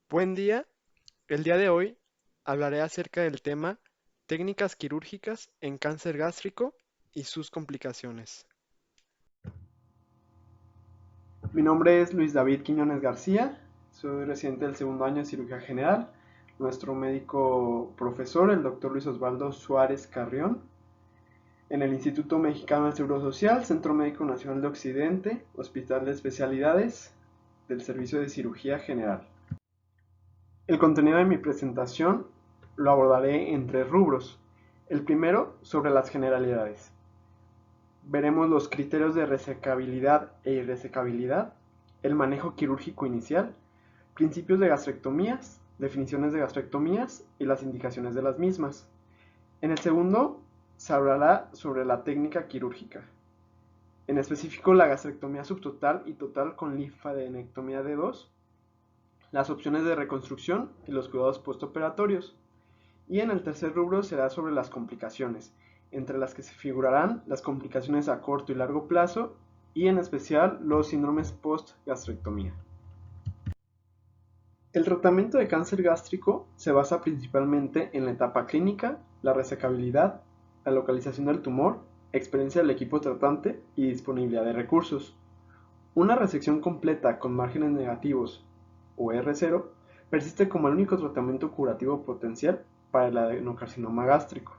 Buen día, el día de hoy hablaré acerca del tema técnicas quirúrgicas en cáncer gástrico y sus complicaciones. Mi nombre es Luis David Quiñones García, soy residente del segundo año de cirugía general. Nuestro médico profesor, el doctor Luis Osvaldo Suárez Carrión, en el Instituto Mexicano del Seguro Social, Centro Médico Nacional de Occidente, Hospital de Especialidades del Servicio de Cirugía General. El contenido de mi presentación lo abordaré en tres rubros. El primero, sobre las generalidades. Veremos los criterios de resecabilidad e irresecabilidad, el manejo quirúrgico inicial, principios de gastrectomías, definiciones de gastrectomías y las indicaciones de las mismas. En el segundo se hablará sobre la técnica quirúrgica, en específico la gastrectomía subtotal y total con linfadenectomía de 2, las opciones de reconstrucción y los cuidados postoperatorios. Y en el tercer rubro será sobre las complicaciones, entre las que se figurarán las complicaciones a corto y largo plazo y en especial los síndromes post-gastrectomía. El tratamiento de cáncer gástrico se basa principalmente en la etapa clínica, la resecabilidad, la localización del tumor, experiencia del equipo tratante y disponibilidad de recursos. Una resección completa con márgenes negativos o R0 persiste como el único tratamiento curativo potencial para el adenocarcinoma gástrico.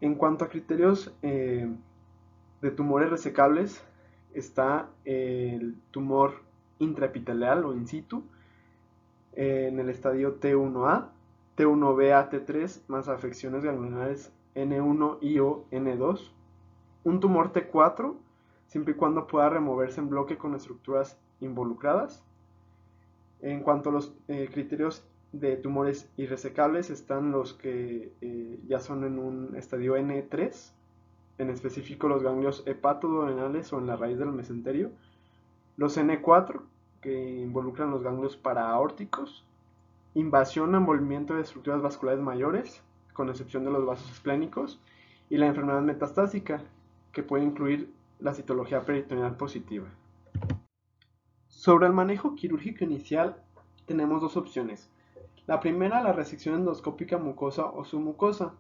En cuanto a criterios de tumores resecables, está el tumor intraepitelial o in situ en el estadio T1A, T1B T3 más afecciones ganglionares N1 y o N2, un tumor T4 siempre y cuando pueda removerse en bloque con estructuras involucradas. En cuanto a los criterios de tumores irresecables, están los que ya son en un estadio N3, en específico los ganglios hepatoduodenales o en la raíz del mesenterio, los N4, que involucran los ganglios paraórticos, invasión o envolvimiento de estructuras vasculares mayores, con excepción de los vasos esplénicos, y la enfermedad metastásica, que puede incluir la citología peritoneal positiva. Sobre el manejo quirúrgico inicial, tenemos dos opciones. La primera, la resección endoscópica mucosa o submucosa.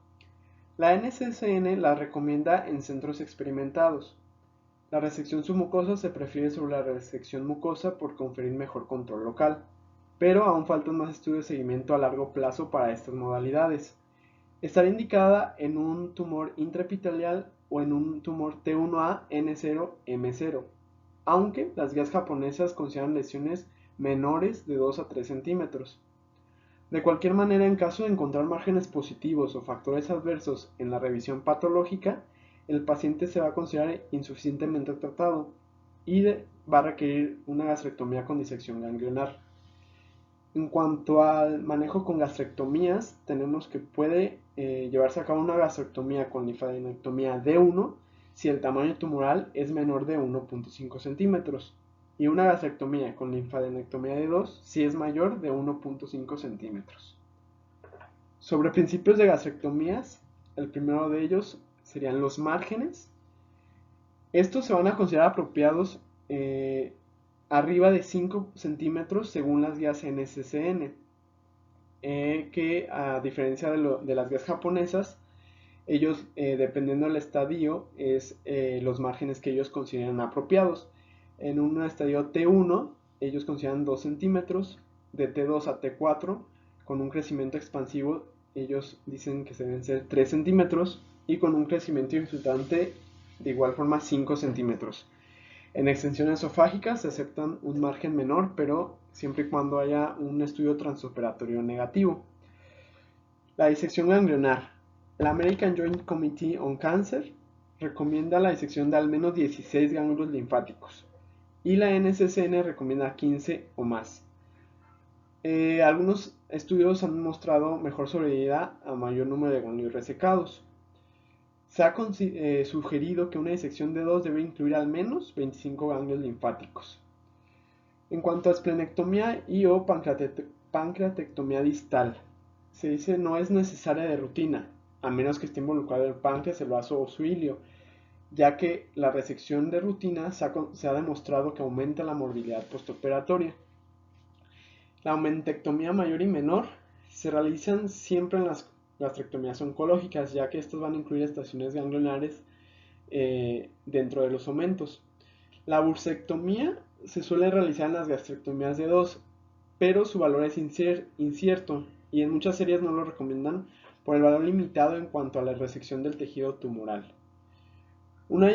La NCCN la recomienda en centros experimentados. La resección submucosa se prefiere sobre la resección mucosa por conferir mejor control local, pero aún faltan más estudios de seguimiento a largo plazo para estas modalidades. Estará indicada en un tumor intraepitelial o en un tumor T1A, N0, M0, aunque las guías japonesas consideran lesiones menores de 2 a 3 centímetros. De cualquier manera, en caso de encontrar márgenes positivos o factores adversos en la revisión patológica, el paciente se va a considerar insuficientemente tratado y va a requerir una gastrectomía con disección ganglionar. En cuanto al manejo con gastrectomías, tenemos que puede llevarse a cabo una gastrectomía con linfadenectomía D1 si el tamaño tumoral es menor de 1.5 centímetros y una gastrectomía con linfadenectomía D2 si es mayor de 1.5 centímetros. Sobre principios de gastrectomías, el primero de ellos serían los márgenes. Estos se van a considerar apropiados arriba de 5 centímetros según las guías NCCN, que a diferencia de las guías japonesas, ellos, dependiendo del estadio, es los márgenes que ellos consideran apropiados. En un estadio T1, ellos consideran 2 centímetros, de T2 a T4, con un crecimiento expansivo, ellos dicen que se deben ser 3 centímetros, y con un crecimiento infiltrante de igual forma 5 centímetros. En extensión esofágica se aceptan un margen menor, pero siempre y cuando haya un estudio transoperatorio negativo. La disección ganglionar. La American Joint Committee on Cancer recomienda la disección de al menos 16 ganglios linfáticos y la NCCN recomienda 15 o más. Algunos estudios han mostrado mejor sobrevida a mayor número de ganglios resecados. Se ha sugerido que una disección de 2 debe incluir al menos 25 ganglios linfáticos. En cuanto a esplenectomía y o pancreatectomía distal, se dice no es necesaria de rutina, a menos que esté involucrado el páncreas, el vaso o su ilio, ya que la resección de rutina se ha demostrado que aumenta la morbilidad postoperatoria. La omentectomía mayor y menor se realizan siempre en las gastrectomías oncológicas, ya que estas van a incluir estaciones ganglionares dentro de los omentos. La bursectomía se suele realizar en las gastrectomías de 2, pero su valor es incierto y en muchas series no lo recomiendan por el valor limitado en cuanto a la resección del tejido tumoral. Una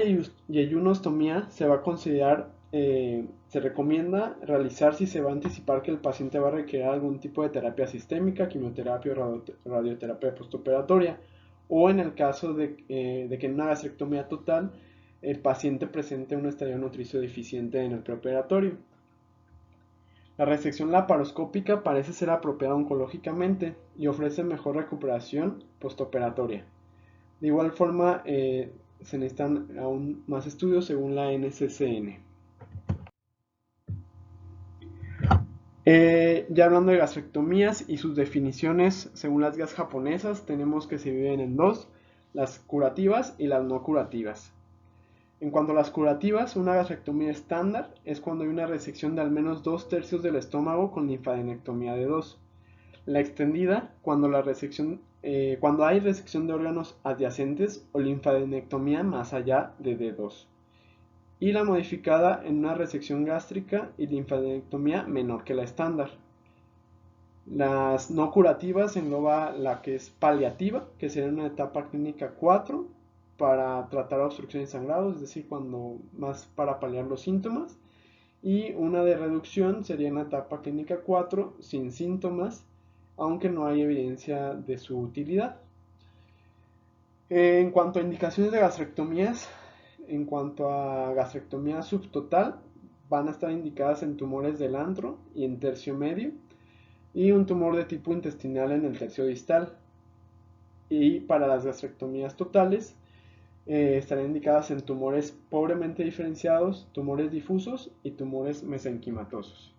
yeyunostomía se va a considerar, se recomienda realizar si se va a anticipar que el paciente va a requerir algún tipo de terapia sistémica, quimioterapia o radioterapia postoperatoria, o en el caso de que en una gastrectomía total el paciente presente un estadio nutricio deficiente en el preoperatorio. La resección laparoscópica parece ser apropiada oncológicamente y ofrece mejor recuperación postoperatoria. De igual forma, se necesitan aún más estudios según la NCCN. Ya hablando de gastrectomías y sus definiciones, según las guías japonesas, tenemos que se dividen en dos, las curativas y las no curativas. En cuanto a las curativas, una gastrectomía estándar es cuando hay una resección de al menos 2/3 del estómago con linfadenectomía de 2. La extendida, cuando hay resección de órganos adyacentes o linfadenectomía más allá de D2. Y la modificada en una resección gástrica y linfadenectomía menor que la estándar. Las no curativas engloba la que es paliativa, que sería una etapa clínica 4 para tratar obstrucciones y sangrados, es decir, cuando más para paliar los síntomas. Y una de reducción sería una etapa clínica 4 sin síntomas, aunque no hay evidencia de su utilidad. En cuanto a indicaciones de gastrectomías, en cuanto a gastrectomía subtotal, van a estar indicadas en tumores del antro y en tercio medio, y un tumor de tipo intestinal en el tercio distal. Y para las gastrectomías totales, estarían indicadas en tumores pobremente diferenciados, tumores difusos y tumores mesenquimatosos.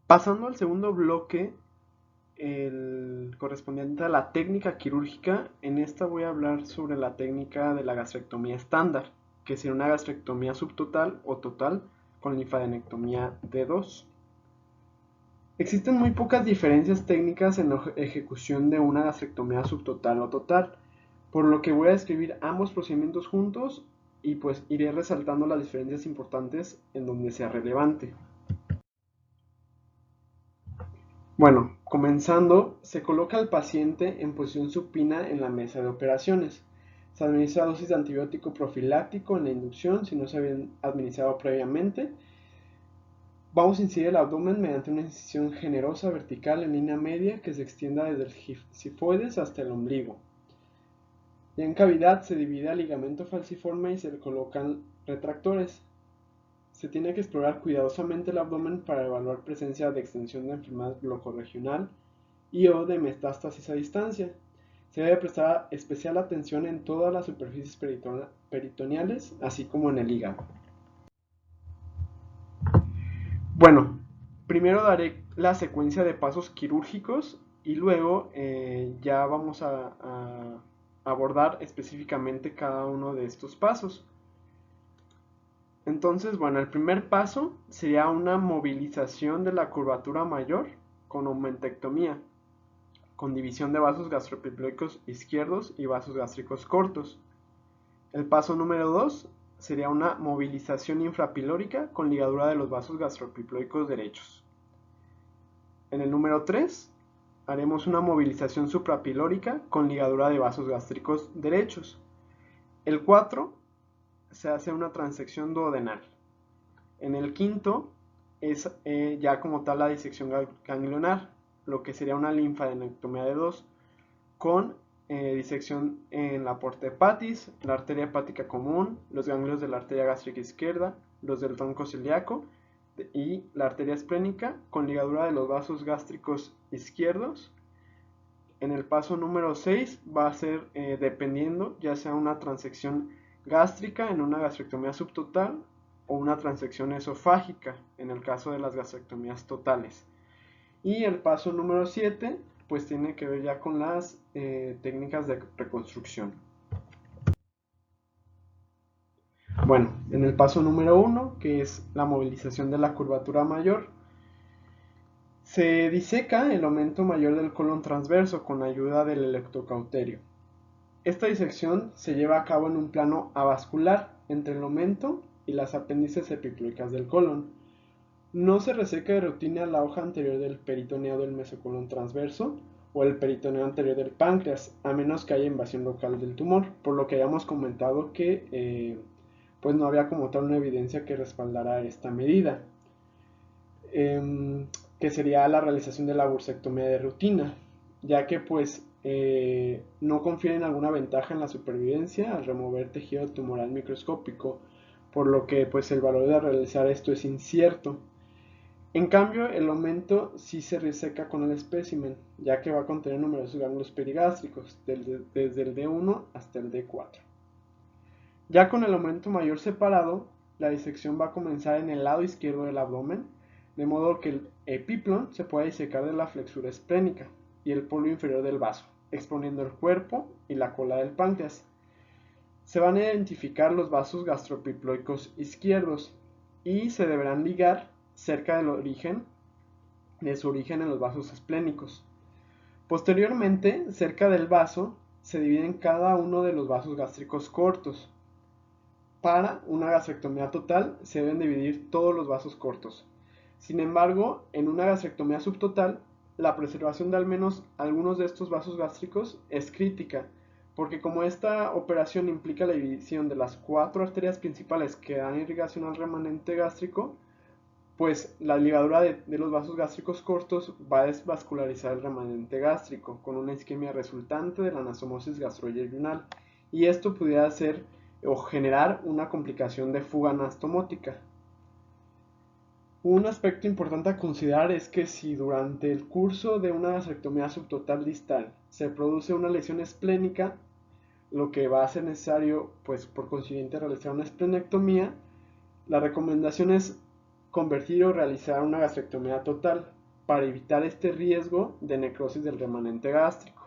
Pasando al segundo bloque, el correspondiente a la técnica quirúrgica, en esta voy a hablar sobre la técnica de la gastrectomía estándar, que sería una gastrectomía subtotal o total con linfadenectomía D2. Existen muy pocas diferencias técnicas en la ejecución de una gastrectomía subtotal o total, por lo que voy a describir ambos procedimientos juntos y pues iré resaltando las diferencias importantes en donde sea relevante. Bueno, comenzando, se coloca al paciente en posición supina en la mesa de operaciones. Se administra dosis de antibiótico profiláctico en la inducción si no se había administrado previamente. Vamos a incidir el abdomen mediante una incisión generosa vertical en línea media que se extienda desde el sifoides hasta el ombligo. Y en cavidad se divide al ligamento falciforme y se le colocan retractores. Se tiene que explorar cuidadosamente el abdomen para evaluar presencia de extensión de enfermedad glocorregional y o de metástasis a distancia. Se debe prestar especial atención en todas las superficies peritoneales, así como en el hígado. Bueno, primero daré la secuencia de pasos quirúrgicos y luego ya vamos a abordar específicamente cada uno de estos pasos. Entonces, bueno, el primer paso sería una movilización de la curvatura mayor con omentectomía, con división de vasos gastropiploicos izquierdos y vasos gástricos cortos. El paso número 2 sería una movilización infrapilórica con ligadura de los vasos gastropiploicos derechos. En el número 3 haremos una movilización suprapilórica con ligadura de vasos gástricos derechos. El 4 se hace una transección duodenal. En el quinto es ya como tal la disección ganglionar, lo que sería una linfadenectomía de 2 con disección en la porta hepatis, la arteria hepática común, los ganglios de la arteria gástrica izquierda, los del tronco celíaco y la arteria esplénica con ligadura de los vasos gástricos izquierdos. En el paso número 6 va a ser dependiendo ya sea una transección gástrica en una gastrectomía subtotal o una transección esofágica en el caso de las gastrectomías totales. Y el paso número 7 pues tiene que ver ya con las técnicas de reconstrucción. Bueno, en el paso número 1, que es la movilización de la curvatura mayor, Se diseca el aumento mayor del colon transverso con ayuda del electrocauterio. Esta disección se lleva a cabo en un plano avascular entre el aumento y las apéndices epiploicas del colon. No se reseca de rutina la hoja anterior del peritoneo del mesocolon transverso o el peritoneo anterior del páncreas, a menos que haya invasión local del tumor, por lo que hayamos comentado que pues no había como tal una evidencia que respaldara esta medida, que sería la realización de la bursectomía de rutina, ya que pues no confieren alguna ventaja en la supervivencia al remover tejido tumoral microscópico, por lo que pues el valor de realizar esto es incierto. En cambio, el aumento sí se reseca con el espécimen, ya que va a contener numerosos ganglios perigástricos, desde el D1 hasta el D4. Ya con el aumento mayor separado, la disección va a comenzar en el lado izquierdo del abdomen, de modo que el epiplon se pueda disecar de la flexura esplénica y el polo inferior del vaso, exponiendo el cuerpo y la cola del páncreas. Se van a identificar los vasos gastroepiploicos izquierdos y se deberán ligar cerca del origen de su origen en los vasos esplénicos. Posteriormente, cerca del vaso, se dividen cada uno de los vasos gástricos cortos. Para una gastrectomía total, se deben dividir todos los vasos cortos. Sin embargo, en una gastrectomía subtotal, la preservación de al menos algunos de estos vasos gástricos es crítica, porque como esta operación implica la división de las 4 arterias principales que dan irrigación al remanente gástrico, pues la ligadura de los vasos gástricos cortos va a desvascularizar el remanente gástrico con una isquemia resultante de la anastomosis gastroyeyunal, y esto pudiera ser o generar una complicación de fuga anastomótica. Un aspecto importante a considerar es que si durante el curso de una gastrectomía subtotal distal se produce una lesión esplénica, lo que va a ser necesario, pues por consiguiente, realizar una esplenectomía, la recomendación es convertir o realizar una gastrectomía total para evitar este riesgo de necrosis del remanente gástrico.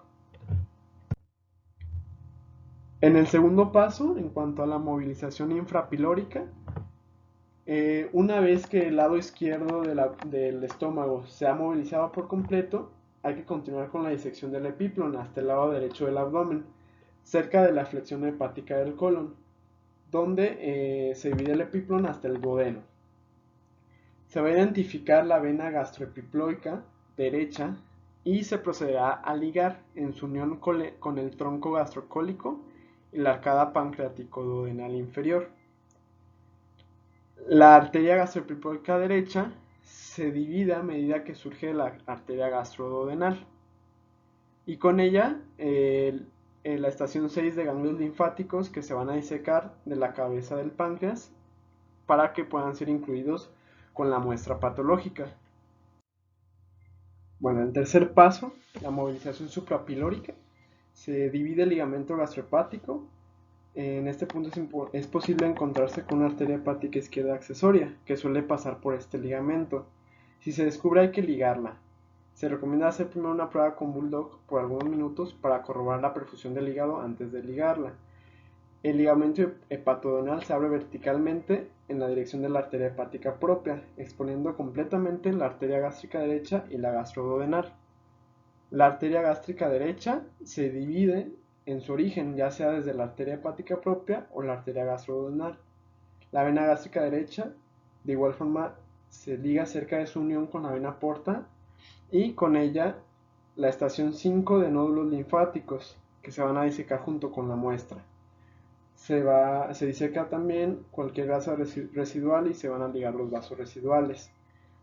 En el segundo paso, en cuanto a la movilización infrapilórica, una vez que el lado izquierdo del estómago se ha movilizado por completo, hay que continuar con la disección del epiplon hasta el lado derecho del abdomen, cerca de la flexión hepática del colon, donde se divide el epiplon hasta el duodeno. Se va a identificar la vena gastroepiploica derecha y se procederá a ligar en su unión con el tronco gastrocólico y la arcada pancreático-duodenal inferior. La arteria gastroepiploica derecha se divide a medida que surge la arteria gastroduodenal y con ella la estación 6 de ganglios linfáticos que se van a disecar de la cabeza del páncreas para que puedan ser incluidos con la muestra patológica. Bueno, el tercer paso, la movilización suprapilórica, se divide el ligamento gastrohepático. En este punto es posible encontrarse con una arteria hepática izquierda accesoria, que suele pasar por este ligamento. Si se descubre, hay que ligarla. Se recomienda hacer primero una prueba con Bulldog por algunos minutos para corroborar la perfusión del hígado antes de ligarla. El ligamento hepatoduodenal se abre verticalmente en la dirección de la arteria hepática propia, exponiendo completamente la arteria gástrica derecha y la gastroduodenal. La arteria gástrica derecha se divide en su origen, ya sea desde la arteria hepática propia o la arteria gastroduodenal. La vena gástrica derecha, de igual forma, se liga cerca de su unión con la vena porta y con ella la estación 5 de nódulos linfáticos que se van a disecar junto con la muestra. Se diseca también cualquier grasa residual y se van a ligar los vasos residuales.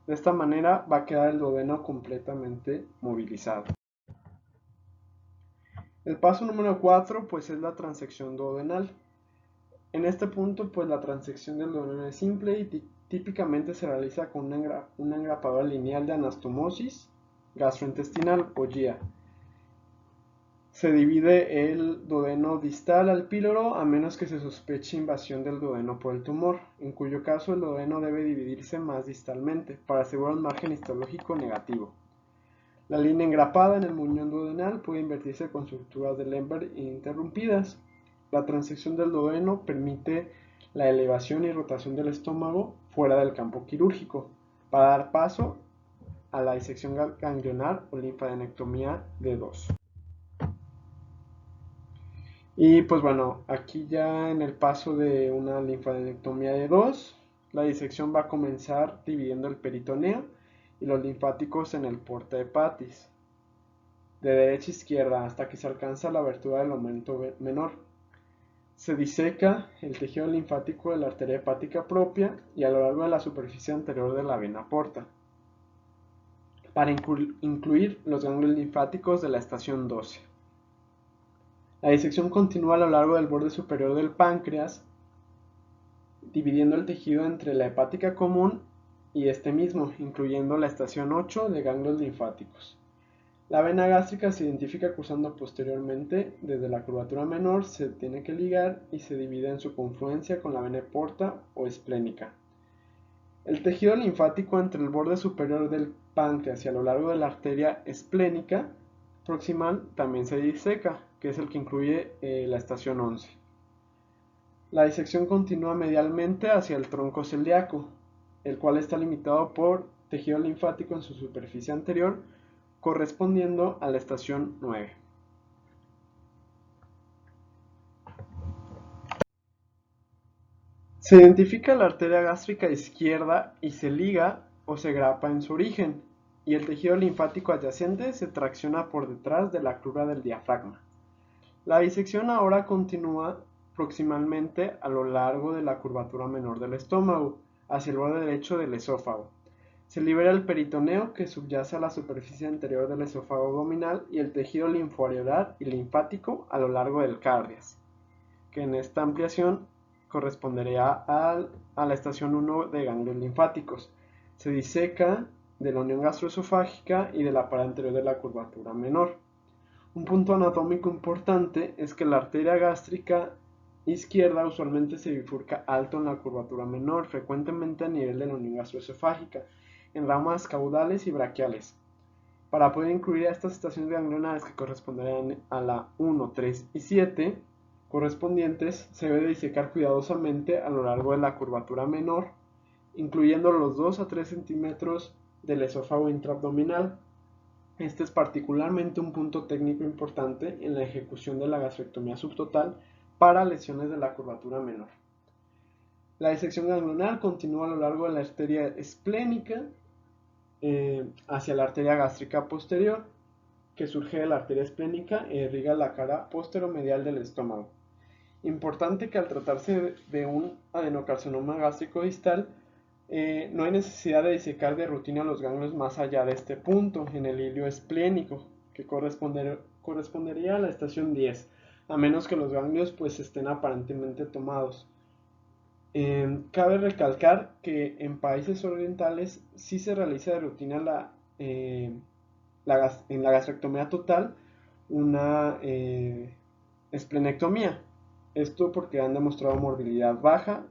De esta manera va a quedar el duodeno completamente movilizado. El paso número 4 pues es la transección duodenal. En este punto pues la transección del duodeno es simple y típicamente se realiza con una engrapadura lineal de anastomosis gastrointestinal o GIA. Se divide el duodeno distal al píloro a menos que se sospeche invasión del duodeno por el tumor, en cuyo caso el duodeno debe dividirse más distalmente para asegurar un margen histológico negativo. La línea engrapada en el muñón duodenal puede invertirse con estructuras de Lembert interrumpidas. La transección del duodeno permite la elevación y rotación del estómago fuera del campo quirúrgico para dar paso a la disección ganglionar o linfadenectomía de 2. Y pues bueno, aquí ya en el paso de una linfadenectomía de 2, la disección va a comenzar dividiendo el peritoneo y los linfáticos en el porta hepatis, de derecha a izquierda hasta que se alcanza la abertura del aumento menor. Se diseca el tejido linfático de la arteria hepática propia y a lo largo de la superficie anterior de la vena porta, para incluir los ganglios linfáticos de la estación 12. La disección continúa a lo largo del borde superior del páncreas, dividiendo el tejido entre la hepática común y este mismo, incluyendo la estación 8 de ganglios linfáticos. La vena gástrica se identifica cruzando posteriormente desde la curvatura menor, se tiene que ligar y se divide en su confluencia con la vena porta o esplénica. El tejido linfático entre el borde superior del páncreas y a lo largo de la arteria esplénica proximal también se diseca, que es el que incluye la estación 11. La disección continúa medialmente hacia el tronco celíaco, el cual está limitado por tejido linfático en su superficie anterior, correspondiendo a la estación 9. Se identifica la arteria gástrica izquierda y se liga o se grapa en su origen, y el tejido linfático adyacente se tracciona por detrás de la crura del diafragma. La disección ahora continúa proximalmente a lo largo de la curvatura menor del estómago, hacia el borde derecho del esófago. Se libera el peritoneo que subyace a la superficie anterior del esófago abdominal y el tejido linfoareolar y linfático a lo largo del cardias, que en esta ampliación correspondería a la estación 1 de ganglios linfáticos. Se diseca de la unión gastroesofágica y de la pared anterior de la curvatura menor. Un punto anatómico importante es que la arteria gástrica izquierda usualmente se bifurca alto en la curvatura menor, frecuentemente a nivel de la unión gastroesofágica, en ramas caudales y braquiales. Para poder incluir a estas estaciones ganglionares que corresponderían a la 1, 3 y 7 correspondientes, se debe disecar cuidadosamente a lo largo de la curvatura menor, incluyendo los 2 a 3 centímetros del esófago intraabdominal. Este es particularmente un punto técnico importante en la ejecución de la gastrectomía subtotal para lesiones de la curvatura menor. La disección ganglionar continúa a lo largo de la arteria esplénica hacia la arteria gástrica posterior, que surge de la arteria esplénica e irriga la cara posteromedial del estómago. Importante que al tratarse de un adenocarcinoma gástrico distal, no hay necesidad de disecar de rutina los ganglios más allá de este punto, en el hilio esplénico, que correspondería a la estación 10, a menos que los ganglios pues estén aparentemente tomados. Cabe recalcar que en países orientales sí se realiza de rutina en la gastrectomía total una esplenectomía. Esto porque han demostrado morbilidad baja,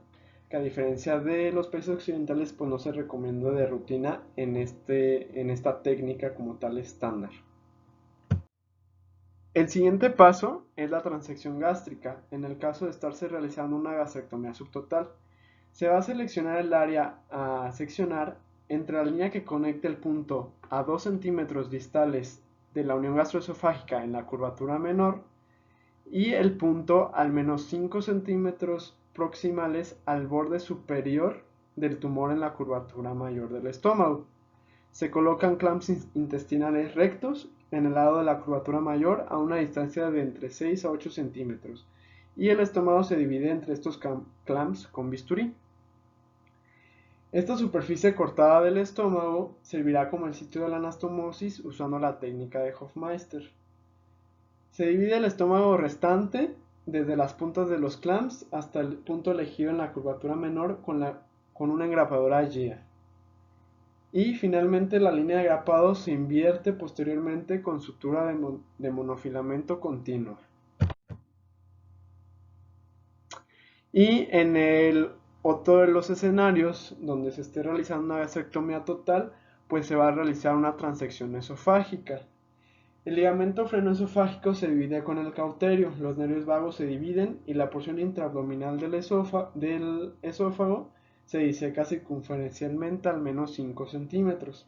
que a diferencia de los países occidentales, pues no se recomienda de rutina en esta técnica como tal estándar. El siguiente paso es la transección gástrica, en el caso de estarse realizando una gastrectomía subtotal. Se va a seleccionar el área a seccionar entre la línea que conecta el punto a 2 centímetros distales de la unión gastroesofágica en la curvatura menor y el punto al menos 5 centímetros proximales al borde superior del tumor en la curvatura mayor del estómago. Se colocan clamps intestinales rectos en el lado de la curvatura mayor a una distancia de entre 6 a 8 centímetros y el estómago se divide entre estos clamps con bisturí. Esta superficie cortada del estómago servirá como el sitio de la anastomosis usando la técnica de Hofmeister. Se divide el estómago restante desde las puntas de los clamps hasta el punto elegido en la curvatura menor con una engrapadora GEA. Y finalmente la línea de grapado se invierte posteriormente con sutura de monofilamento continua. Y en el otro de los escenarios donde se esté realizando una gastrectomía total, pues se va a realizar una transección esofágica. El ligamento frenoesofágico se divide con el cauterio, los nervios vagos se dividen y la porción intraabdominal del esófago se diseca circunferencialmente al menos 5 centímetros.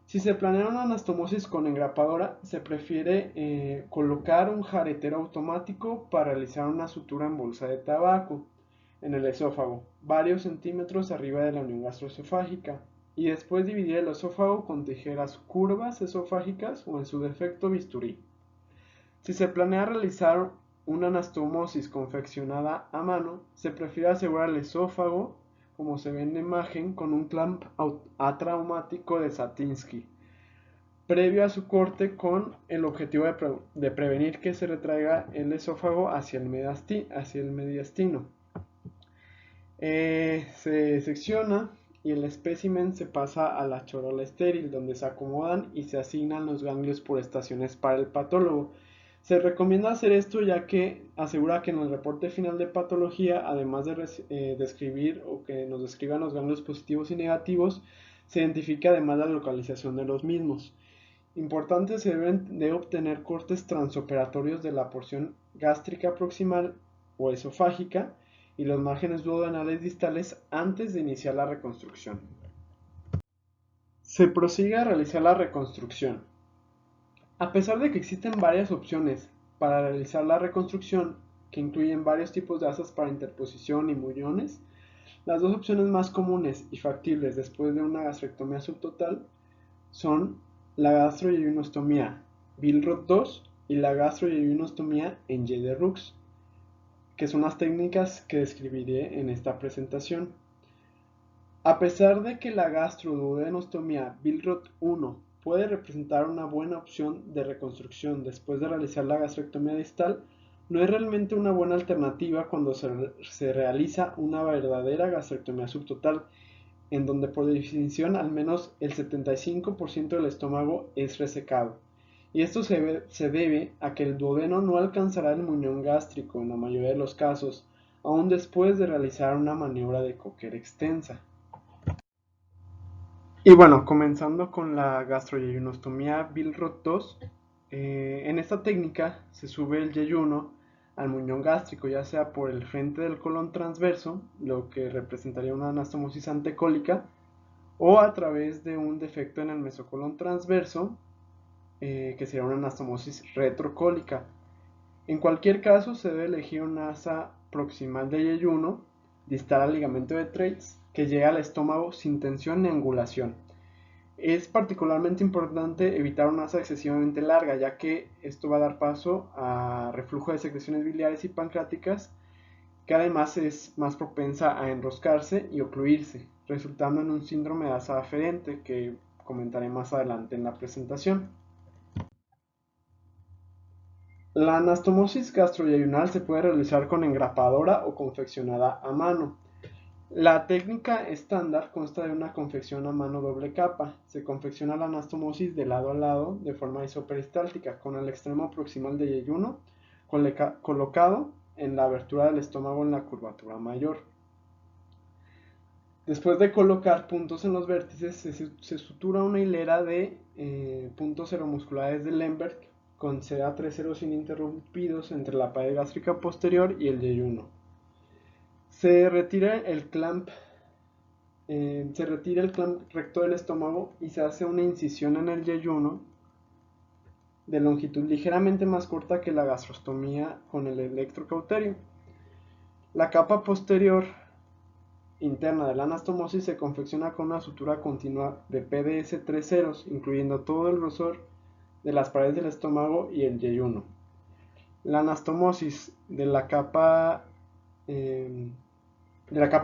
Si se planea una anastomosis con engrapadora, se prefiere colocar un jaretero automático para realizar una sutura en bolsa de tabaco en el esófago, varios centímetros arriba de la unión gastroesofágica, y después dividir el esófago con tijeras curvas esofágicas o en su defecto bisturí. Si se planea realizar una anastomosis confeccionada a mano, se prefiere asegurar el esófago, como se ve en la imagen, con un clamp atraumático de Satinsky, previo a su corte con el objetivo de prevenir que se retraiga el esófago hacia el mediastino. Se secciona y el espécimen se pasa a la chorola estéril, donde se acomodan y se asignan los ganglios por estaciones para el patólogo. Se recomienda hacer esto ya que asegura que en el reporte final de patología, además de describir o que nos describan los ganglios positivos y negativos, se identifica además la localización de los mismos. Importante, se deben de obtener cortes transoperatorios de la porción gástrica proximal o esofágica y los márgenes duodenales distales antes de iniciar la reconstrucción. Se prosigue a realizar la reconstrucción. A pesar de que existen varias opciones para realizar la reconstrucción, que incluyen varios tipos de asas para interposición y muñones, las dos opciones más comunes y factibles después de una gastrectomía subtotal son la gastroyeyunostomía Billroth 2 y la gastroyeyunostomía en Y de Rux, que son las técnicas que describiré en esta presentación. A pesar de que la gastroduodenostomía Billroth 1 puede representar una buena opción de reconstrucción después de realizar la gastrectomía distal, no es realmente una buena alternativa cuando se realiza una verdadera gastrectomía subtotal, en donde por definición al menos el 75% del estómago es resecado. Y esto se debe a que el duodeno no alcanzará el muñón gástrico en la mayoría de los casos, aún después de realizar una maniobra de Cocker extensa. Y bueno, comenzando con la gastroyeyunostomía Billroth 2, en esta técnica se sube el yeyuno al muñón gástrico, ya sea por el frente del colon transverso, lo que representaría una anastomosis antecólica, o a través de un defecto en el mesocolon transverso, que sería una anastomosis retrocólica. En cualquier caso, se debe elegir una asa proximal de yeyuno, distal al ligamento de Treitz, que llega al estómago sin tensión ni angulación. Es particularmente importante evitar una asa excesivamente larga, ya que esto va a dar paso a reflujo de secreciones biliares y pancreáticas, que además es más propensa a enroscarse y ocluirse, resultando en un síndrome de asa aferente que comentaré más adelante en la presentación. La anastomosis gastroyeyunal se puede realizar con engrapadora o confeccionada a mano. La técnica estándar consta de una confección a mano doble capa. Se confecciona la anastomosis de lado a lado de forma isoperistáltica, con el extremo proximal de yeyuno colocado en la abertura del estómago en la curvatura mayor. Después de colocar puntos en los vértices, se sutura una hilera de puntos seromusculares de Lembert con CA30 ininterrumpidos entre la pared gástrica posterior y el yeyuno. Se retira el clamp recto del estómago y se hace una incisión en el yeyuno de longitud ligeramente más corta que la gastrostomía con el electrocauterio. La capa posterior interna de la anastomosis se confecciona con una sutura continua de PDS 3 ceros, incluyendo todo el grosor de las paredes del estómago y el yeyuno. La anastomosis de la capa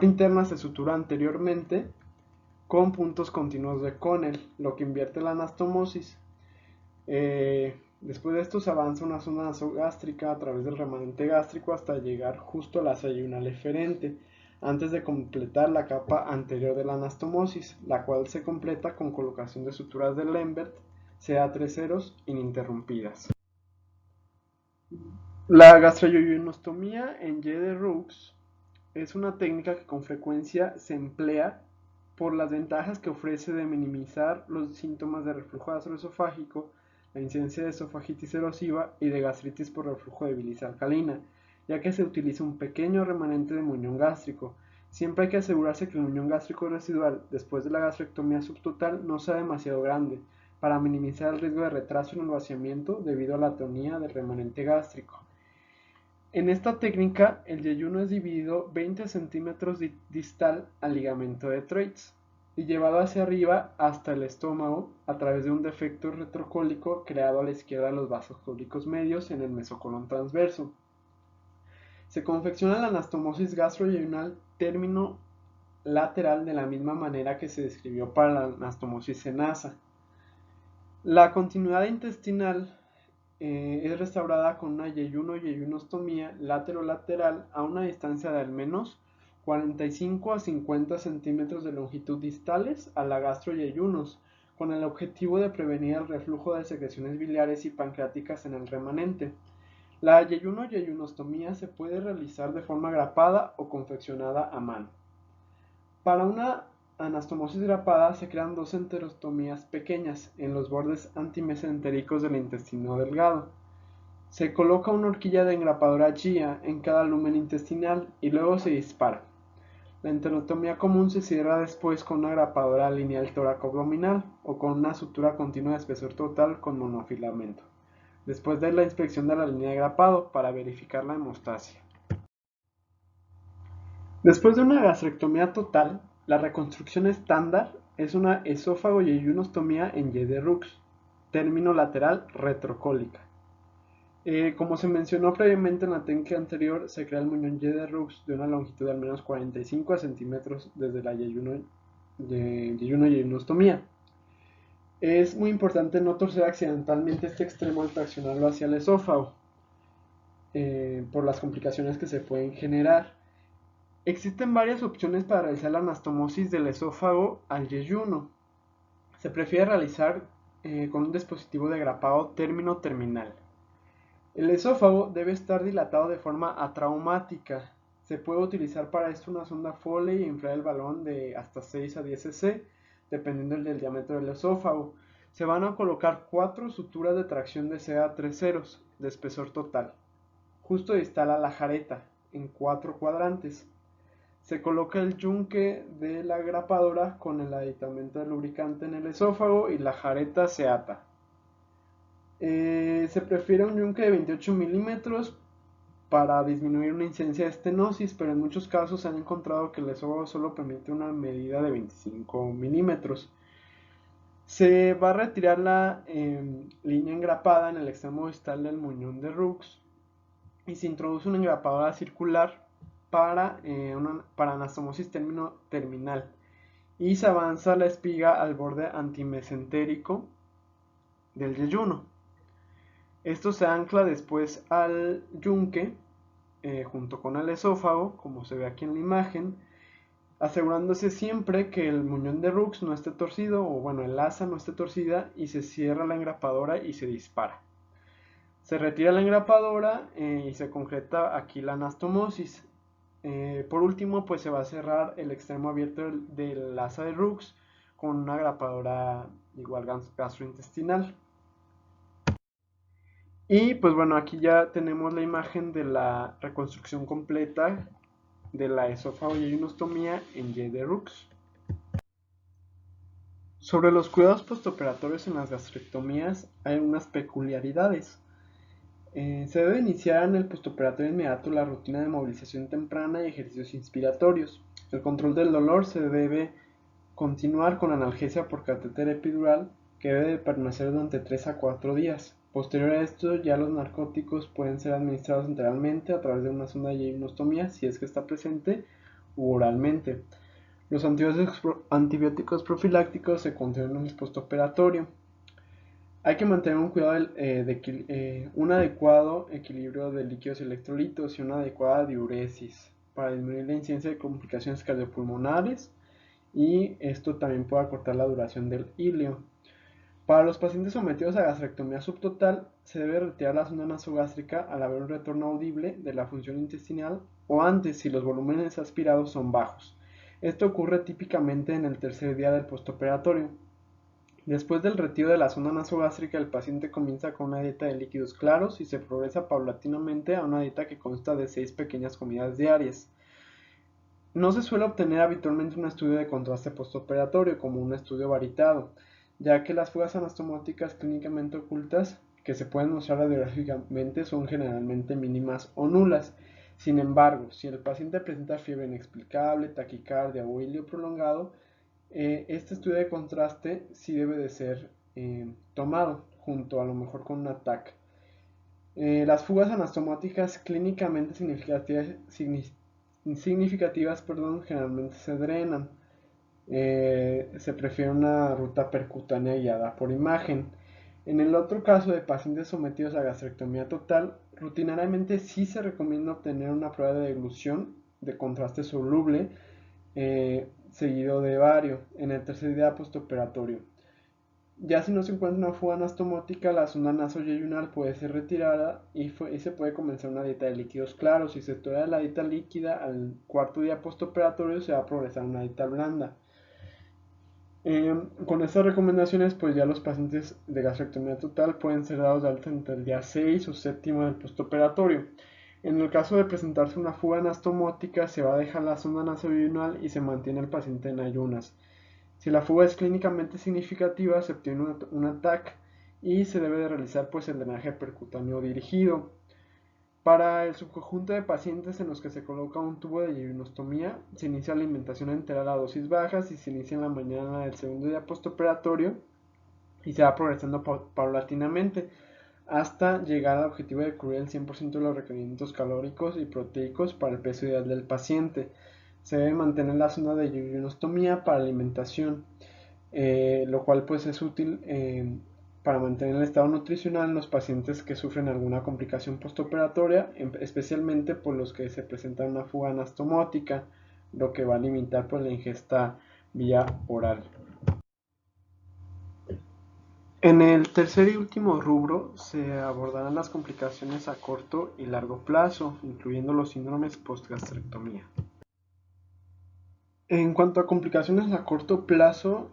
interna se sutura anteriormente con puntos continuos de Connell, lo que invierte la anastomosis. Después de esto se avanza una zona nasogástrica a través del remanente gástrico hasta llegar justo a la yeyunal eferente, antes de completar la capa anterior de la anastomosis, la cual se completa con colocación de suturas de Lembert, CA3 ceros ininterrumpidas. La gastroyeyunostomía en Y de Rux es una técnica que con frecuencia se emplea por las ventajas que ofrece de minimizar los síntomas de reflujo gastroesofágico, la incidencia de esofagitis erosiva y de gastritis por reflujo de bilis alcalina, ya que se utiliza un pequeño remanente de muñón gástrico, Siempre hay que asegurarse que el muñón gástrico residual después de la gastrectomía subtotal no sea demasiado grande, para minimizar el riesgo de retraso en el vaciamiento debido a la atonía del remanente gástrico. En esta técnica, el yeyuno es dividido 20 centímetros distal al ligamento de Treitz y llevado hacia arriba hasta el estómago a través de un defecto retrocólico creado a la izquierda de los vasos cólicos medios en el mesocolon transverso. Se confecciona la anastomosis gastroyeyunal término lateral de la misma manera que se describió para la anastomosis en asa. La continuidad intestinal es restaurada con una yeyunostomía lateral a una distancia de al menos 45 a 50 centímetros de longitud distales a la gastroyeyunos, con el objetivo de prevenir el reflujo de secreciones biliares y pancreáticas en el remanente. La yeyunostomía se puede realizar de forma grapada o confeccionada a mano. Para una anastomosis grapada se crean dos enterostomías pequeñas en los bordes antimesentéricos del intestino delgado. Se coloca una horquilla de engrapadora GIA en cada lumen intestinal y luego se dispara. La enterostomía común se cierra después con una grapadora lineal tóraco-abdominal o con una sutura continua de espesor total con monofilamento, después de la inspección de la línea de grapado para verificar la hemostasia. Después de una gastrectomía total, la reconstrucción estándar es una esófago-yeyunostomía en Y de Rux, término lateral retrocólica. Como se mencionó previamente en la técnica anterior, se crea el muñón Y de Rux de una longitud de al menos 45 centímetros desde la yeyunostomía. Es muy importante no torcer accidentalmente este extremo al traccionarlo hacia el esófago, por las complicaciones que se pueden generar. Existen varias opciones para realizar la anastomosis del esófago al yeyuno. Se prefiere realizar con un dispositivo de grapado término terminal. El esófago debe estar dilatado de forma atraumática. Se puede utilizar para esto una sonda Foley e inflar el balón de hasta 6 a 10 cc, dependiendo del diámetro del esófago. Se van a colocar 4 suturas de tracción de CA 3 ceros de espesor total, justo distal a la jareta, en 4 cuadrantes. Se coloca el yunque de la grapadora con el aditamento de lubricante en el esófago y la jareta se ata. Se prefiere un yunque de 28 milímetros para disminuir una incidencia de estenosis, pero en muchos casos se han encontrado que el esófago solo permite una medida de 25 milímetros. Se va a retirar la línea engrapada en el extremo distal del muñón de Rux y se introduce una engrapadora circular para anastomosis terminal y se avanza la espiga al borde antimesentérico del yeyuno. Esto se ancla después al yunque junto con el esófago, como se ve aquí en la imagen, asegurándose siempre que el muñón de Rux no esté torcido, o bueno, el asa no esté torcida, y se cierra la engrapadora y se dispara. Se retira la engrapadora y se concreta aquí la anastomosis. Por último, pues se va a cerrar el extremo abierto del asa de Rux con una grapadora igual gastrointestinal. Y pues bueno, aquí ya tenemos la imagen de la reconstrucción completa de la esófago-yeyunostomía en Y de Rux. Sobre los cuidados postoperatorios en las gastrectomías hay unas peculiaridades. Se debe iniciar en el postoperatorio inmediato la rutina de movilización temprana y ejercicios inspiratorios. El control del dolor se debe continuar con analgesia por catéter epidural que debe permanecer durante 3 a 4 días. Posterior a esto, ya los narcóticos pueden ser administrados enteralmente a través de una sonda de yeyunostomía si es que está presente u oralmente. Los antibióticos profilácticos se continúan en el postoperatorio. Hay que mantener un adecuado equilibrio de líquidos y electrolitos y una adecuada diuresis para disminuir la incidencia de complicaciones cardiopulmonares, y esto también puede acortar la duración del hilio. Para los pacientes sometidos a gastrectomía subtotal, se debe retirar la sonda nasogástrica al haber un retorno audible de la función intestinal o antes si los volúmenes aspirados son bajos. Esto ocurre típicamente en el tercer día del postoperatorio. Después del retiro de la sonda nasogástrica, el paciente comienza con una dieta de líquidos claros y se progresa paulatinamente a una dieta que consta de 6 pequeñas comidas diarias. No se suele obtener habitualmente un estudio de contraste postoperatorio como un estudio varitado, ya que las fugas anastomáticas clínicamente ocultas que se pueden mostrar radiográficamente son generalmente mínimas o nulas. Sin embargo, si el paciente presenta fiebre inexplicable, taquicardia o hilio prolongado, este estudio de contraste sí debe de ser tomado junto a lo mejor con un ATAC. Las fugas anastomáticas clínicamente significativas, generalmente se drenan. Se prefiere una ruta percutánea guiada por imagen. En el otro caso de pacientes sometidos a gastrectomía total, rutinariamente sí se recomienda obtener una prueba de deglución de contraste soluble seguido de bario en el tercer día postoperatorio. Ya si no se encuentra una fuga anastomática, la sonda nasoyeyunal puede ser retirada y se puede comenzar una dieta de líquidos claros. Si se tolera la dieta líquida, al cuarto día postoperatorio se va a progresar a una dieta blanda. Con estas recomendaciones, pues ya los pacientes de gastrectomía total pueden ser dados de alta entre el día 6 o séptimo del postoperatorio. En el caso de presentarse una fuga anastomótica, se va a dejar la sonda nasoyunal y se mantiene el paciente en ayunas. Si la fuga es clínicamente significativa, se obtiene un ATAC y se debe de realizar pues el drenaje percutáneo dirigido. Para el subconjunto de pacientes en los que se coloca un tubo de yeyunostomía, se inicia la alimentación enteral a dosis bajas y se inicia en la mañana del segundo día postoperatorio y se va progresando paulatinamente hasta llegar al objetivo de cubrir el 100% de los requerimientos calóricos y proteicos para el peso ideal del paciente. Se debe mantener la zona de yeyunostomía para alimentación, lo cual pues es útil para mantener el estado nutricional en los pacientes que sufren alguna complicación postoperatoria, especialmente por los que se presenta una fuga anastomótica, lo que va a limitar pues la ingesta vía oral. En el tercer y último rubro se abordarán las complicaciones a corto y largo plazo, incluyendo los síndromes postgastrectomía. En cuanto a complicaciones a corto plazo,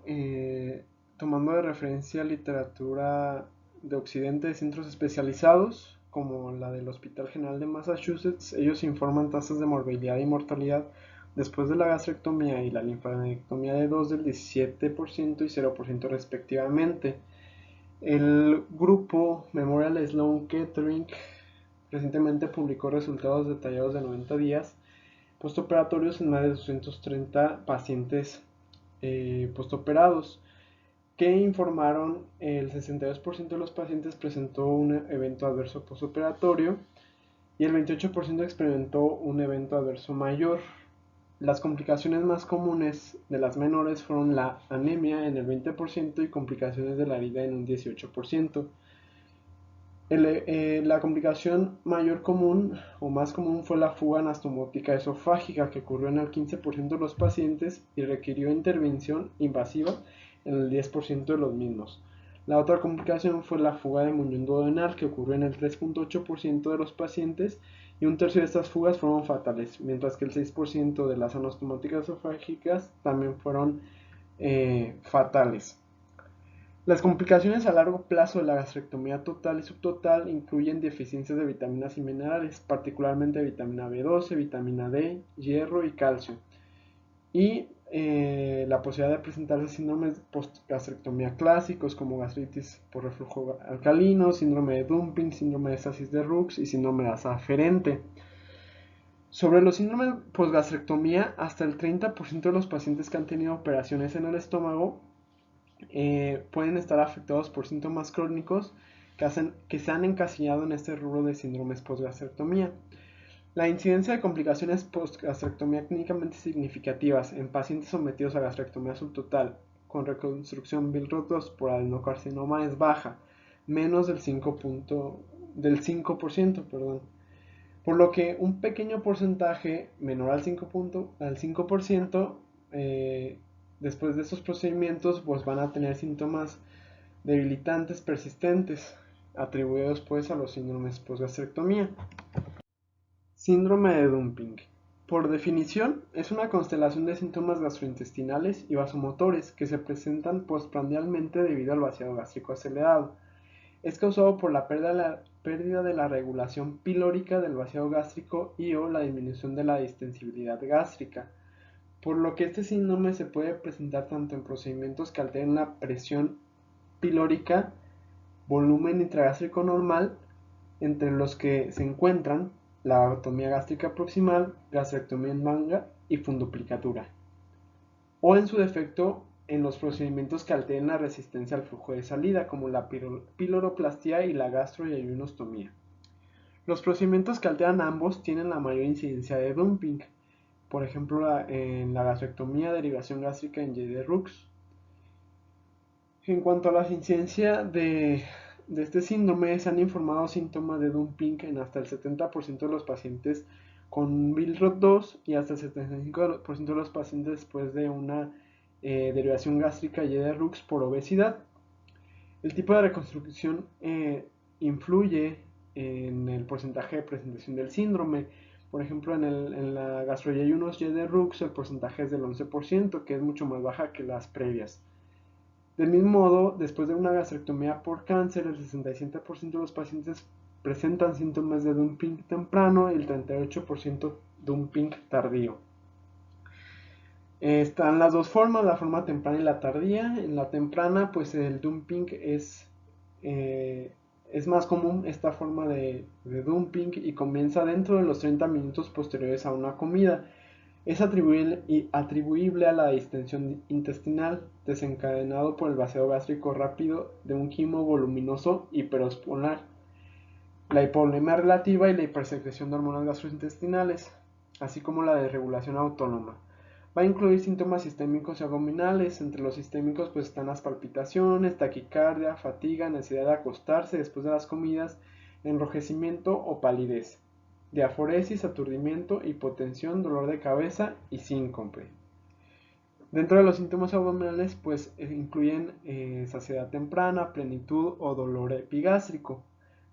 tomando de referencia literatura de Occidente de centros especializados, como la del Hospital General de Massachusetts, ellos informan tasas de morbilidad y mortalidad después de la gastrectomía y la linfadenectomía de 2 del 17% y 0% respectivamente. El grupo Memorial Sloan Kettering recientemente publicó resultados detallados de 90 días postoperatorios en más de 230 pacientes postoperados, que informaron el 62% de los pacientes presentó un evento adverso postoperatorio y el 28% experimentó un evento adverso mayor. Las complicaciones más comunes de las menores fueron la anemia en el 20% y complicaciones de la herida en un 18%. La complicación mayor común o más común fue la fuga anastomótica esofágica, que ocurrió en el 15% de los pacientes y requirió intervención invasiva en el 10% de los mismos. La otra complicación fue la fuga de muñón duodenal, que ocurrió en el 3.8% de los pacientes y un tercio de estas fugas fueron fatales, mientras que el 6% de las anastomáticas esofágicas también fueron fatales. Las complicaciones a largo plazo de la gastrectomía total y subtotal incluyen deficiencias de vitaminas y minerales, particularmente vitamina B12, vitamina D, hierro y calcio, y la posibilidad de presentarse síndromes post-gastrectomía clásicos como gastritis por reflujo alcalino, síndrome de dumping, síndrome de estasis de Rux y síndrome de asa aferente. Sobre los síndromes post-gastrectomía, hasta el 30% de los pacientes que han tenido operaciones en el estómago pueden estar afectados por síntomas crónicos que se han encasillado en este rubro de síndromes postgastrectomía. La incidencia de complicaciones postgastrectomía clínicamente significativas en pacientes sometidos a gastrectomía subtotal con reconstrucción Billroth-2 por adenocarcinoma es baja, menos del 5%, perdón. Por lo que un pequeño porcentaje menor al 5%, después de estos procedimientos pues van a tener síntomas debilitantes persistentes atribuidos pues a los síndromes postgastrectomía. Síndrome de dumping. Por definición, es una constelación de síntomas gastrointestinales y vasomotores que se presentan postprandialmente debido al vaciado gástrico acelerado. Es causado por la pérdida de la regulación pilórica del vaciado gástrico y o la disminución de la distensibilidad gástrica. por lo que este síndrome se puede presentar tanto en procedimientos que alteren la presión pilórica, volumen intragástrico normal, entre los que se encuentran la vagotomía gástrica proximal, gastrectomía en manga y funduplicatura, o en su defecto en los procedimientos que alteren la resistencia al flujo de salida, como la piloroplastia y la gastroyeyunostomía. Los procedimientos que alteran ambos tienen la mayor incidencia de dumping, por ejemplo en la gastrectomía, derivación gástrica en Y de Rux. En cuanto a la incidencia de este síndrome, se han informado síntomas de dumping en hasta el 70% de los pacientes con Billroth 2 y hasta el 75% de los pacientes después de una derivación gástrica Y de Rux por obesidad. El tipo de reconstrucción influye en el porcentaje de presentación del síndrome. Por ejemplo, en la gastroyeyunos Y de Rux el porcentaje es del 11%, que es mucho más baja que las previas. Del mismo modo, después de una gastrectomía por cáncer, el 67% de los pacientes presentan síntomas de dumping temprano y el 38% dumping tardío. Están las dos formas, la forma temprana y la tardía. En la temprana, pues el dumping es más común esta forma de dumping y comienza dentro de los 30 minutos posteriores a una comida. Es atribuible a la distensión intestinal desencadenado por el vacío gástrico rápido de un quimo voluminoso hiperosmolar, la hipovolemia relativa y la hipersecreción de hormonas gastrointestinales, así como la desregulación autónoma. Va a incluir síntomas sistémicos y abdominales. Entre los sistémicos pues están las palpitaciones, taquicardia, fatiga, necesidad de acostarse después de las comidas, enrojecimiento o palidez, diaforesis, aturdimiento, hipotensión, dolor de cabeza y síncope. Dentro de los síntomas abdominales pues incluyen saciedad temprana, plenitud o dolor epigástrico,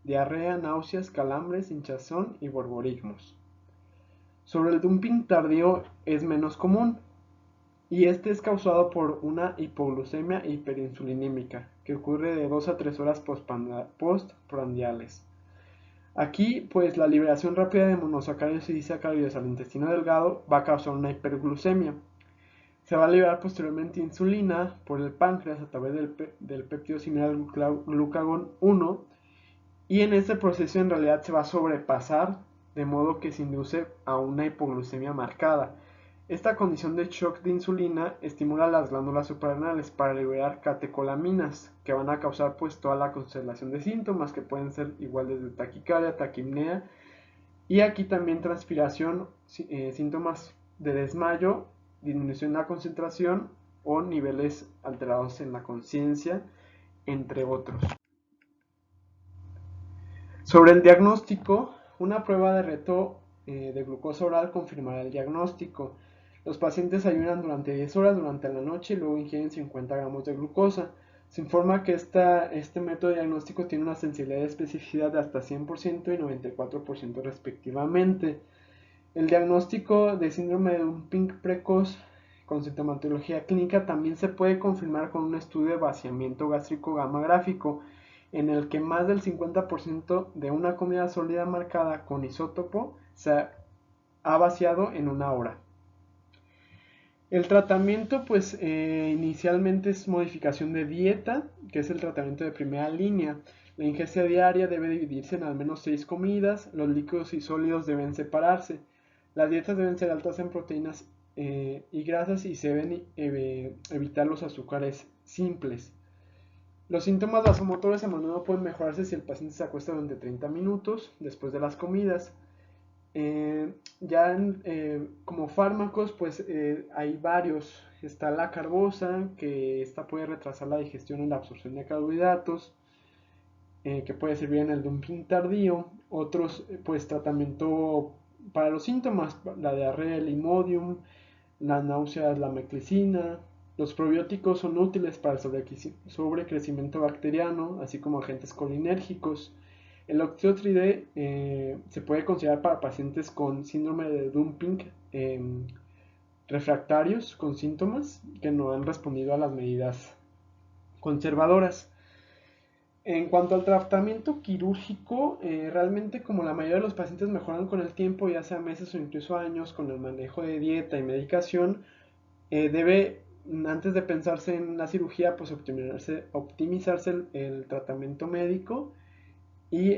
diarrea, náuseas, calambres, hinchazón y borborismos. Sobre el dumping tardío es menos común y este es causado por una hipoglucemia hiperinsulinémica que ocurre de 2 a 3 horas postprandiales. Aquí, pues la liberación rápida de monosacáridos y disacáridos al intestino delgado va a causar una hiperglucemia. Se va a liberar posteriormente insulina por el páncreas a través del péptido similar al glucagón 1 y en este proceso en realidad se va a sobrepasar de modo que se induce a una hipoglucemia marcada. Esta condición de shock de insulina estimula las glándulas suprarrenales para liberar catecolaminas que van a causar pues toda la constelación de síntomas que pueden ser igual desde taquicardia, taquipnea y aquí también transpiración, síntomas de desmayo, disminución de la concentración o niveles alterados en la conciencia, entre otros. Sobre el diagnóstico, una prueba de reto de glucosa oral confirmará el diagnóstico. Los pacientes ayunan durante 10 horas durante la noche y luego ingieren 50 gramos de glucosa. Se informa que este método de diagnóstico tiene una sensibilidad y especificidad de hasta 100% y 94% respectivamente. El diagnóstico de síndrome de dumping precoz con sintomatología clínica también se puede confirmar con un estudio de vaciamiento gástrico gamma-gráfico en el que más del 50% de una comida sólida marcada con isótopo se ha vaciado en una hora. El tratamiento pues inicialmente es modificación de dieta, que es el tratamiento de primera línea. La ingesta diaria debe dividirse en al menos 6 comidas, los líquidos y sólidos deben separarse. Las dietas deben ser altas en proteínas y grasas y se deben evitar los azúcares simples. Los síntomas vasomotores a menudo pueden mejorarse si el paciente se acuesta durante 30 minutos después de las comidas. Como fármacos, pues hay varios. Está la carbosa, que esta puede retrasar la digestión y la absorción de carbohidratos, que puede servir en el dumping tardío. Otros, pues tratamiento para los síntomas, la diarrea, el Imodium, las náuseas, la meclicina. Los probióticos son útiles para el sobrecrecimiento bacteriano, así como agentes colinérgicos. El oxytride se puede considerar para pacientes con síndrome de dumping refractarios con síntomas que no han respondido a las medidas conservadoras. En cuanto al tratamiento quirúrgico, realmente como la mayoría de los pacientes mejoran con el tiempo, ya sea meses o incluso años, con el manejo de dieta y medicación, Debe, antes de pensarse en la cirugía, pues optimizarse el tratamiento médico y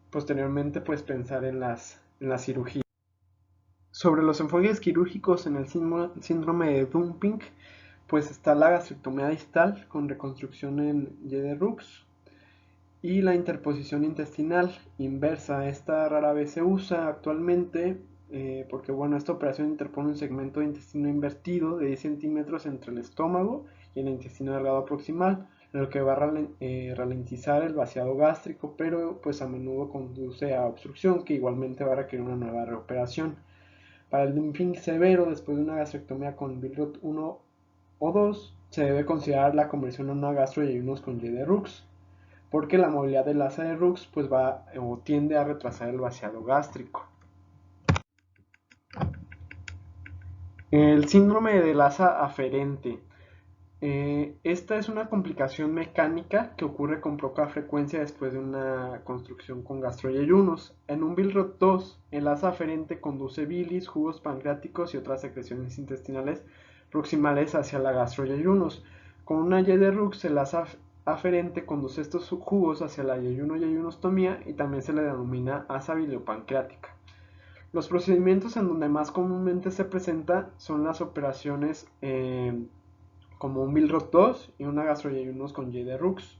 posteriormente pues pensar en la cirugía. Sobre los enfoques quirúrgicos en el síndrome de Dumping, pues está la gastrectomía distal con reconstrucción en Y de Rux y la interposición intestinal inversa. Esta rara vez se usa actualmente porque bueno, esta operación interpone un segmento de intestino invertido de 10 centímetros entre el estómago y el intestino delgado proximal, en lo que va a ralentizar el vaciado gástrico, pero pues a menudo conduce a obstrucción que igualmente va a requerir una nueva reoperación. Para el dumping severo, después de una gastrectomía con Billroth 1 o 2, se debe considerar la conversión a una gastroyeyunos con Y de Rux, porque la movilidad del asa de Rux pues va o tiende a retrasar el vaciado gástrico. El síndrome del asa aferente. Esta es una complicación mecánica que ocurre con poca frecuencia después de una construcción con gastroyeyunos. En un Billroth 2, el asa aferente conduce bilis, jugos pancreáticos y otras secreciones intestinales proximales hacia la gastroyeyunos. Con una Y de Rux, el asa aferente conduce estos jugos hacia la yeyuno-yeyunostomía y también se le denomina asa biliopancreática. Los procedimientos en donde más comúnmente se presenta son las operaciones como un Billroth 2 y una gastroyeyunos con Y de Rux,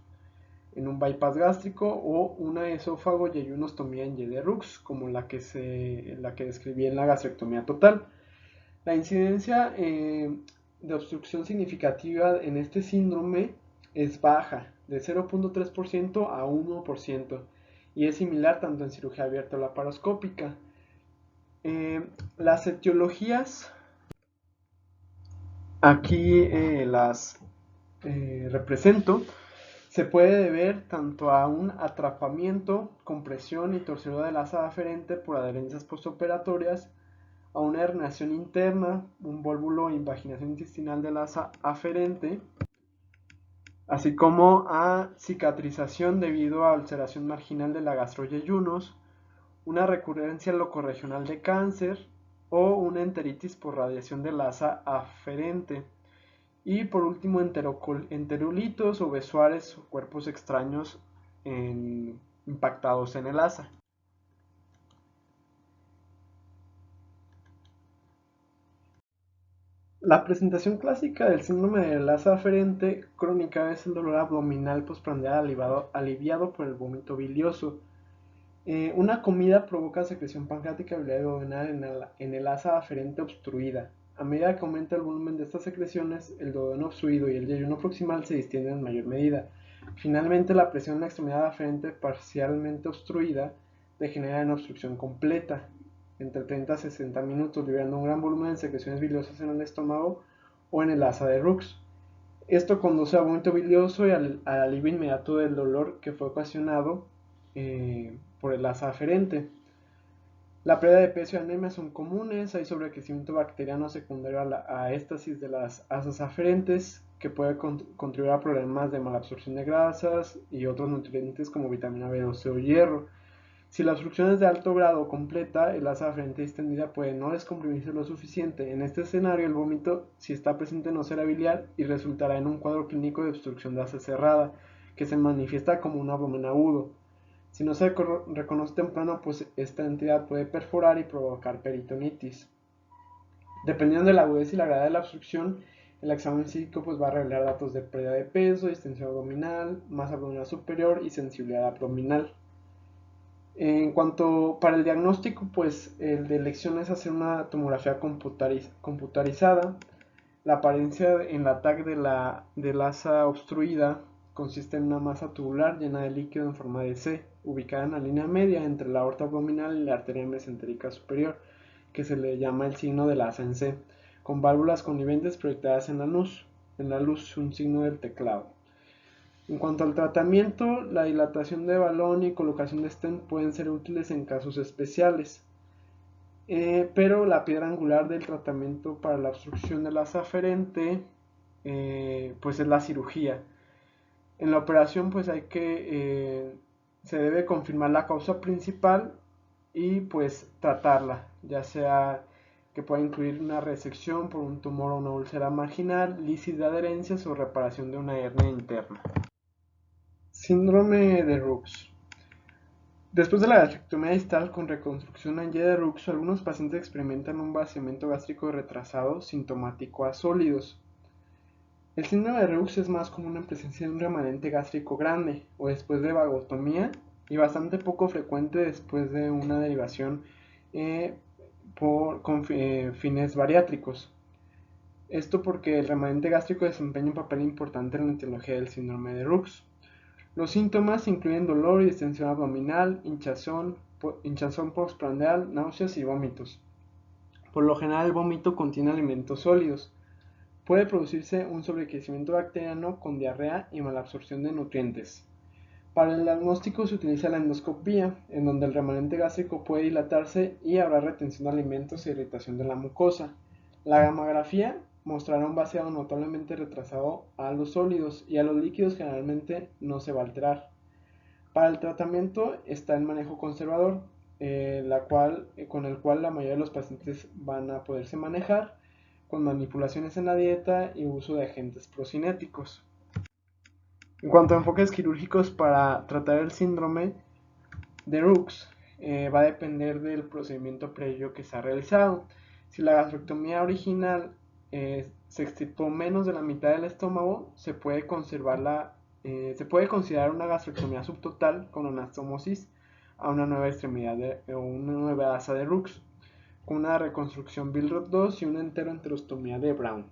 en un bypass gástrico o una esófago yeyunostomía en Y de Rux, como la que describí en la gastrectomía total. La incidencia de obstrucción significativa en este síndrome es baja, de 0.3% a 1%, y es similar tanto en cirugía abierta o laparoscópica. Las etiologías, aquí las represento, se puede deber tanto a un atrapamiento, compresión y torsión del asa aferente por adherencias postoperatorias, a una herniación interna, un vólvulo e invaginación intestinal del asa aferente, así como a cicatrización debido a ulceración marginal de la gastroyeyunos, una recurrencia locorregional de cáncer o una enteritis por radiación del asa aferente. Y por último, enterolitos o besoares o cuerpos extraños impactados en el asa. La presentación clásica del síndrome del asa aferente crónica es el dolor abdominal postprandial aliviado por el vómito bilioso. Una comida provoca secreción pancreática biliar en el asa aferente obstruida. A medida que aumenta el volumen de estas secreciones, el duodeno obstruido y el yeyuno proximal se distienden en mayor medida. Finalmente, la presión en la extremidad aferente parcialmente obstruida degenera en obstrucción completa, entre 30 a 60 minutos, liberando un gran volumen de secreciones biliosas en el estómago o en el asa de Rux. Esto conduce a vómito bilioso y al alivio inmediato del dolor que fue ocasionado por el asa aferente. La pérdida de peso y anemia son comunes, hay sobrecrecimiento bacteriano secundario a éstasis de las asas aferentes que puede contribuir a problemas de malabsorción de grasas y otros nutrientes como vitamina B12 o hierro. Si la obstrucción es de alto grado o completa, el asa aferente distendida puede no descomprimirse lo suficiente. En este escenario, el vómito, si está presente, no será biliar y resultará en un cuadro clínico de obstrucción de asa cerrada, que se manifiesta como un abdomen agudo. Si no se reconoce temprano, pues esta entidad puede perforar y provocar peritonitis. Dependiendo de la agudeza y la gravedad de la obstrucción, el examen físico pues, va a revelar datos de pérdida de peso, distensión abdominal, masa abdominal superior y sensibilidad abdominal. En cuanto para el diagnóstico, pues el de elección es hacer una tomografía computarizada. La apariencia en la TAC del asa obstruida consiste en una masa tubular llena de líquido en forma de C, ubicada en la línea media entre la aorta abdominal y la arteria mesentérica superior, que se le llama el signo del asa en C, con válvulas conniventes proyectadas en la luz un signo del teclado. En cuanto al tratamiento, la dilatación de balón y colocación de stent pueden ser útiles en casos especiales, pero la piedra angular del tratamiento para la obstrucción del asa aferente pues es la cirugía. En la operación pues se debe confirmar la causa principal y pues tratarla, ya sea que puede incluir una resección por un tumor o una úlcera marginal, lisis de adherencias o reparación de una hernia interna. Síndrome de Rux. Después de la gastrectomía distal con reconstrucción en Y de Rux, algunos pacientes experimentan un vaciamiento gástrico retrasado sintomático a sólidos. El síndrome de Rux es más común en presencia de un remanente gástrico grande o después de vagotomía y bastante poco frecuente después de una derivación con fines bariátricos. Esto porque el remanente gástrico desempeña un papel importante en la etiología del síndrome de Rux. Los síntomas incluyen dolor y distensión abdominal, hinchazón postprandial, náuseas y vómitos. Por lo general el vómito contiene alimentos sólidos. Puede producirse un sobrecrecimiento bacteriano con diarrea y malabsorción de nutrientes. Para el diagnóstico se utiliza la endoscopía, en donde el remanente gástrico puede dilatarse y habrá retención de alimentos e irritación de la mucosa. La gamografía mostrará un vaciado notablemente retrasado a los sólidos y a los líquidos generalmente no se va a alterar. Para el tratamiento está el manejo conservador, con el cual la mayoría de los pacientes van a poderse manejar con manipulaciones en la dieta y uso de agentes procinéticos. En cuanto a enfoques quirúrgicos para tratar el síndrome de Rux, va a depender del procedimiento previo que se ha realizado. Si la gastrectomía original se extirpó menos de la mitad del estómago, se puede considerar una gastrectomía subtotal con anastomosis a una nueva extremidad o una nueva asa de Rux, con una reconstrucción Billroth 2 y una enteroenterostomía de Brown.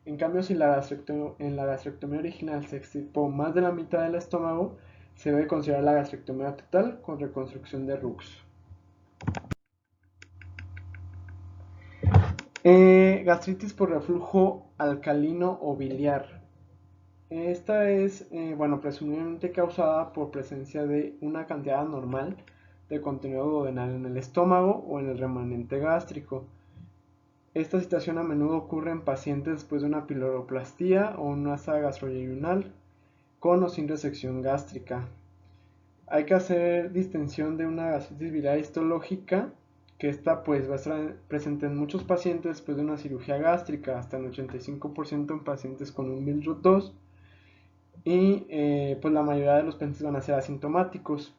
En cambio, si en la gastrectomía original se extirpó más de la mitad del estómago, se debe considerar la gastrectomía total con reconstrucción de Rux. Gastritis por reflujo alcalino o biliar. Esta es, presumiblemente causada por presencia de una cantidad anormal de contenido duodenal en el estómago o en el remanente gástrico. Esta situación a menudo ocurre en pacientes después de una piloroplastia o una asa gastroyeyunal con o sin resección gástrica. Hay que hacer distinción de una gastritis biliar histológica, que esta pues va a estar presente en muchos pacientes después de una cirugía gástrica, hasta el 85% en pacientes con un Billroth 2, y pues la mayoría de los pacientes van a ser asintomáticos,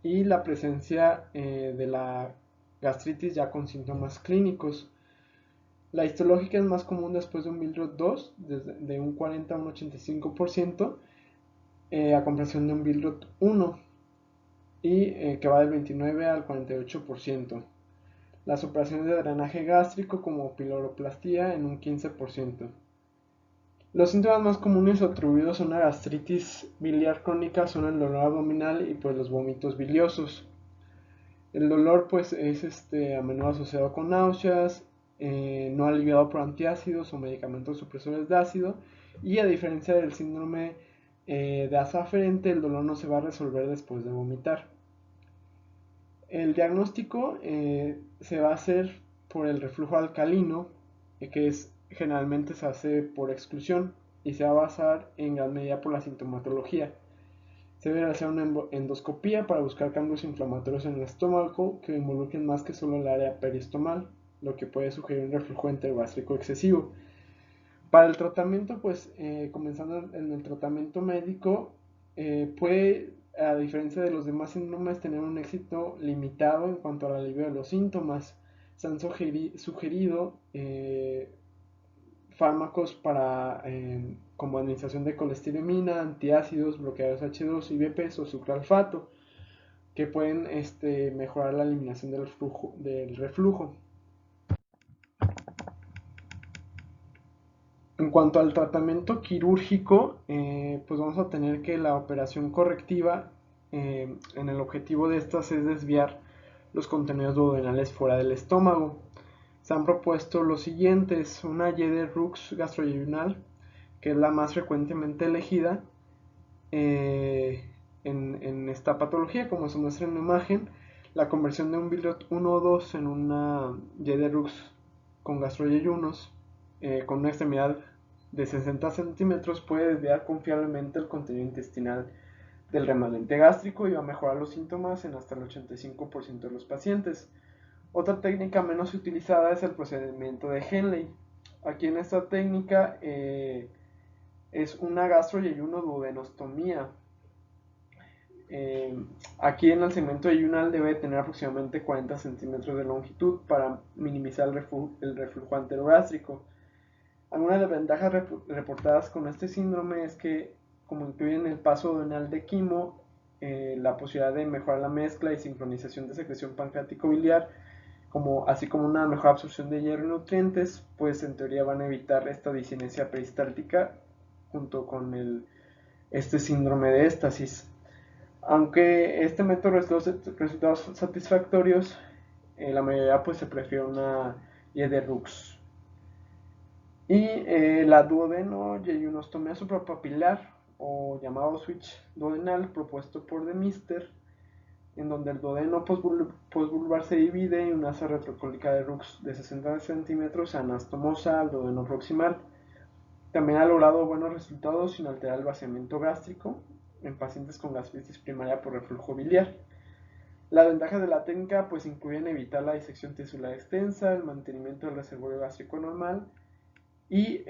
y la presencia de la gastritis ya con síntomas clínicos. La histológica es más común después de un Billroth 2, de un 40 a un 85%, a comparación de un Billroth 1, y que va del 29 al 48%. Las operaciones de drenaje gástrico como piloroplastia en un 15%. Los síntomas más comunes atribuidos a una gastritis biliar crónica son el dolor abdominal y pues los vómitos biliosos. El dolor pues es a menudo asociado con náuseas, no aliviado por antiácidos o medicamentos supresores de ácido, y a diferencia del síndrome de asa aferente, el dolor no se va a resolver después de vomitar. El diagnóstico se va a hacer por el reflujo alcalino, generalmente se hace por exclusión y se va a basar en gran medida por la sintomatología. Se debe hacer una endoscopía para buscar cambios inflamatorios en el estómago que involucren más que solo el área peristomal, lo que puede sugerir un reflujo enterogástrico excesivo. Para el tratamiento, pues comenzando en el tratamiento médico, puede, a diferencia de los demás síndromes, tener un éxito limitado en cuanto al alivio de los síntomas. Se han sugerido fármacos como administración de colestiramina, antiácidos, bloqueadores H2, IBPs o sucralfato, que pueden mejorar la eliminación del reflujo. En cuanto al tratamiento quirúrgico, pues vamos a tener que la operación correctiva, en el objetivo de estas es desviar los contenidos duodenales fuera del estómago. Se han propuesto los siguientes: una Y de Rux gastroyeyunal, que es la más frecuentemente elegida en esta patología, como se muestra en la imagen. La conversión de un Billroth 1 o 2 en una Y de Rux con gastroyeyunos con una extremidad de 60 centímetros puede desviar confiablemente el contenido intestinal del remanente gástrico y va a mejorar los síntomas en hasta el 85% de los pacientes. Otra técnica menos utilizada es el procedimiento de Henle. Aquí en esta técnica es una gastroyeyuno-duodenostomía. Aquí en el segmento yeyunal debe tener aproximadamente 40 centímetros de longitud para minimizar el reflujo anterogástrico. Algunas de las ventajas reportadas con este síndrome es que, como incluyen el paso duodenal de quimo, la posibilidad de mejorar la mezcla y sincronización de secreción pancreático-biliar, así como una mejor absorción de hierro y nutrientes, pues en teoría van a evitar esta discinesia peristáltica junto con este síndrome de éstasis. Aunque este método resultados satisfactorios, la mayoría pues se prefiere una Y de Rux. Y la duodeno-yeyunostomía suprapapilar, o llamado switch duodenal, propuesto por De Mister, en donde el duodeno postvulvar se divide en una asa retrocólica de Rux de 60 centímetros anastomosa al duodeno proximal. También ha logrado buenos resultados sin alterar el vaciamiento gástrico en pacientes con gastritis primaria por reflujo biliar. Las ventajas de la técnica pues incluyen evitar la disección tisular extensa, el mantenimiento del reservorio gástrico normal y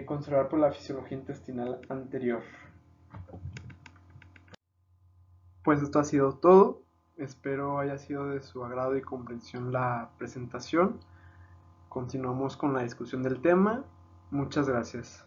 conservar por la fisiología intestinal anterior. Pues esto ha sido todo. Espero haya sido de su agrado y comprensión la presentación. Continuamos con la discusión del tema. Muchas gracias.